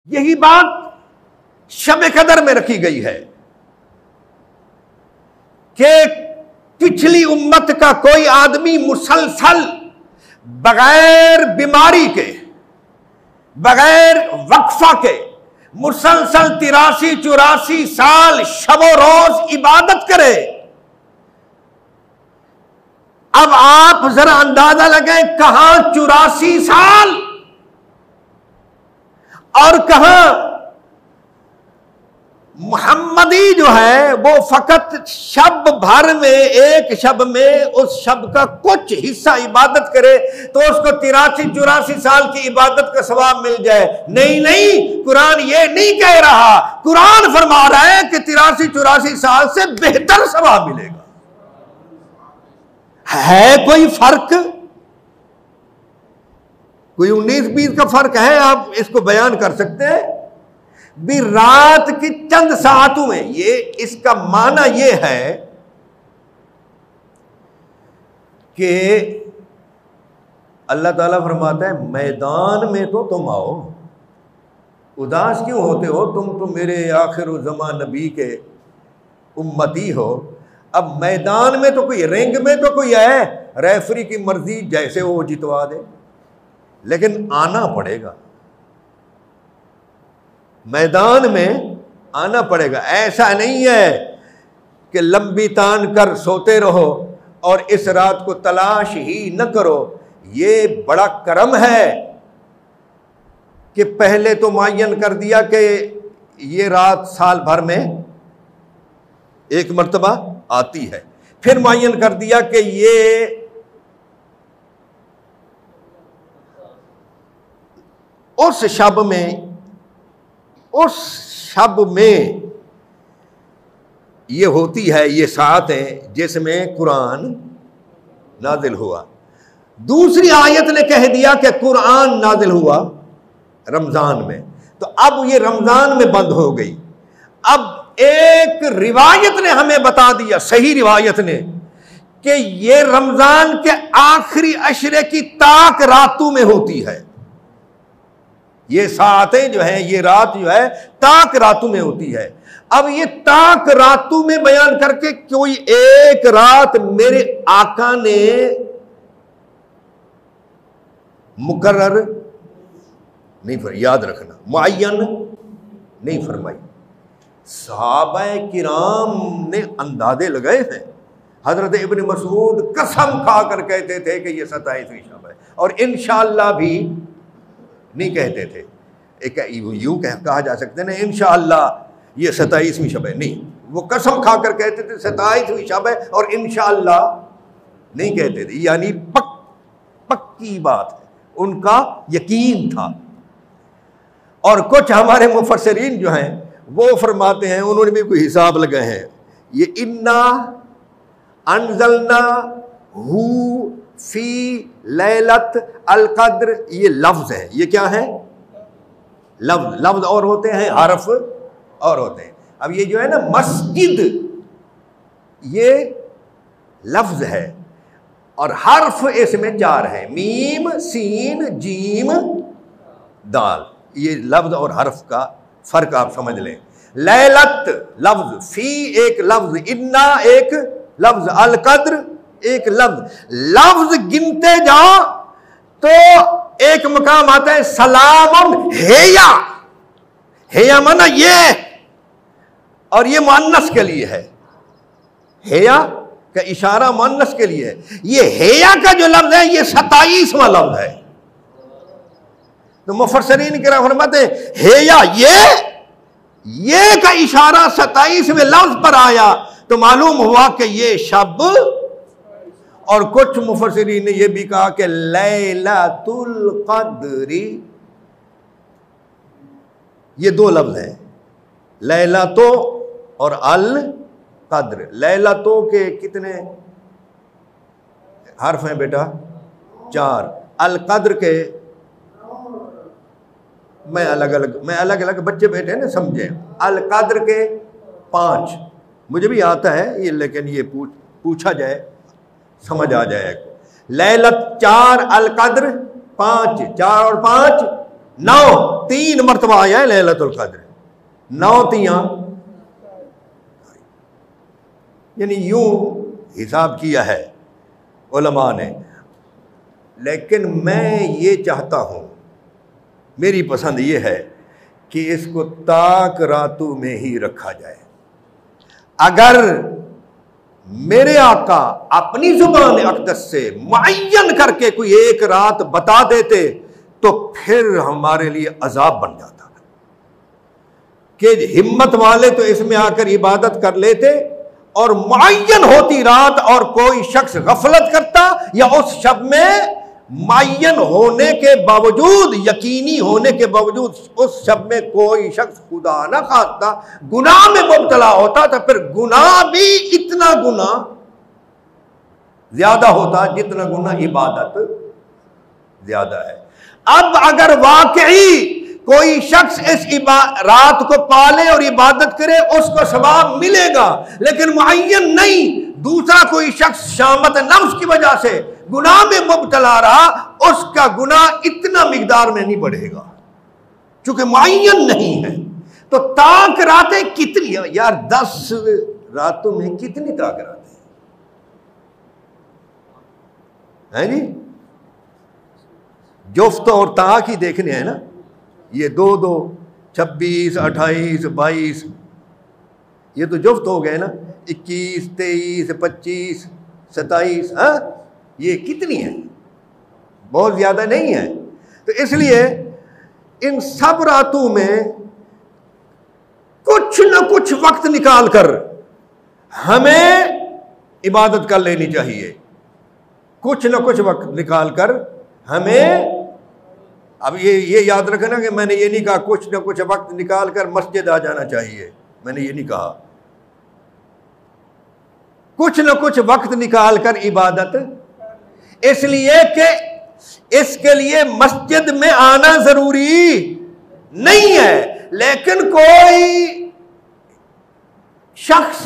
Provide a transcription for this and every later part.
यही बात शब कदर में रखी गई है कि पिछली उम्मत का कोई आदमी मुसलसल बगैर बीमारी के, बगैर वक्फा के मुसलसल 83-84 साल शबो रोज इबादत करे। अब आप जरा अंदाजा लगाएं, कहां 84 साल और कहां मुहम्मदी जो है वो फकत शब भर में, एक शब में उस शब का कुछ हिस्सा इबादत करे तो उसको 83-84 साल की इबादत का सवाब मिल जाए। नहीं नहीं, कुरान ये नहीं कह रहा। कुरान फरमा रहा है कि 83-84 साल से बेहतर सवाब मिलेगा। है कोई फर्क? कोई 19-20 का फर्क है? आप इसको बयान कर सकते हैं भी रात की चंद सातों में? ये इसका माना ये है कि अल्लाह ताला फरमाता है मैदान में तो तुम आओ, उदास क्यों होते हो? तुम तो मेरे आखिर ज़मान नबी के उम्मती हो। अब मैदान में तो कोई, रिंग में तो कोई है, रेफरी की मर्जी जैसे वो जितवा दे, लेकिन आना पड़ेगा, मैदान में आना पड़ेगा। ऐसा नहीं है कि लंबी तान कर सोते रहो और इस रात को तलाश ही न करो। ये बड़ा करम है कि पहले तो मुअय्यन कर दिया कि ये रात साल भर में एक मर्तबा आती है, फिर मुअय्यन कर दिया कि ये उस शब में ये होती है, ये साथ है जिसमें कुरान नाजिल हुआ। दूसरी आयत ने कह दिया कि कुरान नाजिल हुआ रमजान में, तो अब ये रमजान में बंद हो गई। अब एक रिवायत ने हमें बता दिया, सही रिवायत ने, कि ये रमजान के आखिरी अशरे की ताक रातों में होती है। ये सातें जो है, ये रात जो है ताक रातों में होती है। अब ये ताक रातों में बयान करके कोई एक रात मेरे आका ने मुकर्रर नहीं, याद रखना, मुअय्यन नहीं फरमाई। सहाबाए किराम ने अंदाजे लगाए हैं। हजरत इब्न मसूद कसम खाकर कहते थे कि ये 27वीं शब है, और इंशाअल्लाह भी नहीं कहते थे। एक यूं कहा जा सकते ना, इंशाअल्लाह ये 27वीं शब है, नहीं, वो कसम खाकर कहते थे 27वीं शब है, और इंशाअल्लाह नहीं कहते थे। यानी पक्की बात है, उनका यकीन था। और कुछ हमारे मुफस्सिरीन जो हैं वो फरमाते हैं, उन्होंने भी कोई हिसाब लगाए हैं, ये इन्ना अनज़लना हू फी लैलत अल कद्र, ये लफ्ज है। ये क्या है? लफ्ज और होते हैं, हरफ और होते हैं। अब ये जो है ना मस्जिद, ये लफ्ज है और हर्फ इसमें 4 है, मीम सीन जीम दाल। ये लफ्ज और हर्फ का फर्क आप समझ लें। लैलत लफ्ज, फी एक लफ्ज, इन्ना एक लफ्ज, अल कद्र एक लफ्ज गिनते जाओ तो एक मकाम आता है सलामुन हेया। हेया माना ये, और ये मुअन्नस के लिए है, हेया का इशारा मुअन्नस के लिए है। ये हेया का जो लफ्ज है ये 27वां लफ्ज है। तो मुफस्सिरीन किराम फरमाते हैं हेया ये का इशारा 27वें लफ्ज पर आया, तो मालूम हुआ कि ये शब। और कुछ मुफस्सिरीन ने यह भी कहा कि लैलतुल क़द्री, ये 2 लफ्ज हैं, लैलतो और अल कद्र। लैलतो के कितने हर्फ हैं बेटा? 4। अल कद्र के मैं अलग अलग बच्चे बैठे हैं ना, समझे। अल कद्र के 5, मुझे भी आता है ये, लेकिन ये पूछा जाए समझ आ जाएगा। लैलत 4, अल कद्र 5, 4 और 5 9 3 मरतबा आया है लैलतुल कद्र, 9 तियां, यानी यूं हिसाब किया है उलमा ने। लेकिन मैं ये चाहता हूं, मेरी पसंद ये है कि इसको ताक रातों में ही रखा जाए। अगर मेरे आका अपनी जुबान अक़दस से मुअय्यन करके कोई एक रात बता देते तो फिर हमारे लिए अजाब बन जाता कि हिम्मत वाले तो इसमें आकर इबादत कर लेते, और मुअय्यन होती रात और कोई शख्स गफलत करता या उस शब में मुअय्यन होने के बावजूद, यकीनी होने के बावजूद उस शब में कोई शख्स खुदा ना खाता गुनाह में मुब्तला होता, तो फिर गुनाह भी इतना गुनाह ज्यादा होता जितना गुनाह इबादत ज्यादा है। अब अगर वाकई कोई शख्स इस रात को पाले और इबादत करे उसको सवाब मिलेगा, लेकिन मुअय्यन नहीं, दूसरा कोई शख्स शामत नफ्स की वजह से गुनाह में मुब्तला रहा, उसका गुनाह इतना मिकदार में नहीं बढ़ेगा चूंकि मुअय्यन नहीं है। तो ताक रातें कितनी है यार? 10 रातों में कितनी ताक रातें हैं जी? जुफ्त और ताक ही देखने हैं ना, ये 2-2 26 28 22, ये तो जुफ्त हो गए ना, 21 23 25 27, हाँ ये कितनी है? बहुत ज्यादा नहीं है। तो इसलिए इन सब रातों में कुछ न कुछ वक्त निकाल कर हमें इबादत कर लेनी चाहिए, कुछ न कुछ वक्त निकाल कर हमें। अब ये याद रखना कि मैंने ये नहीं कहा कुछ न कुछ वक्त निकाल कर मस्जिद आ जाना चाहिए, मैंने ये नहीं कहा। कुछ न कुछ वक्त निकाल कर इबादत, इसलिए कि इसके लिए मस्जिद में आना जरूरी नहीं है, लेकिन कोई शख्स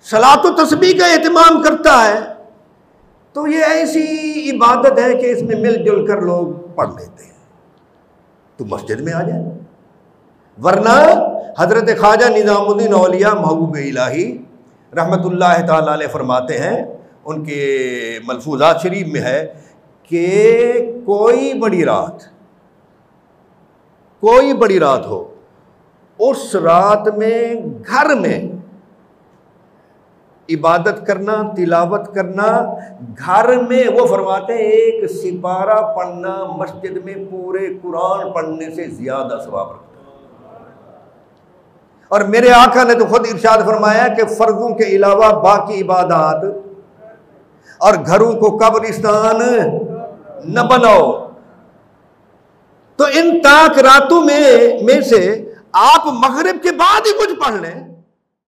सलातो तस्बीह का एहतमाम करता है तो ये ऐसी इबादत है कि इसमें मिलजुल कर लोग पढ़ लेते हैं, तो मस्जिद में आ जाए। वरना हजरत ख्वाजा निज़ामुद्दीन औलिया महबूब इलाही रहमतुल्लाह ताला अलैह फरमाते हैं, उनके मलफूजात शरीफ में है कि कोई बड़ी रात हो, उस रात में घर में इबादत करना, तिलावत करना, घर में वो फरमाते हैं एक सिपारा पढ़ना मस्जिद में पूरे कुरान पढ़ने से ज्यादा सवाब रखता है। और मेरे आका ने तो खुद इरशाद फरमाया कि फर्जों के अलावा बाकी इबादत और घरों को कब्रिस्तान न बनाओ। तो इन ताक रातों में से आप मगरिब के बाद ही कुछ पढ़ लें,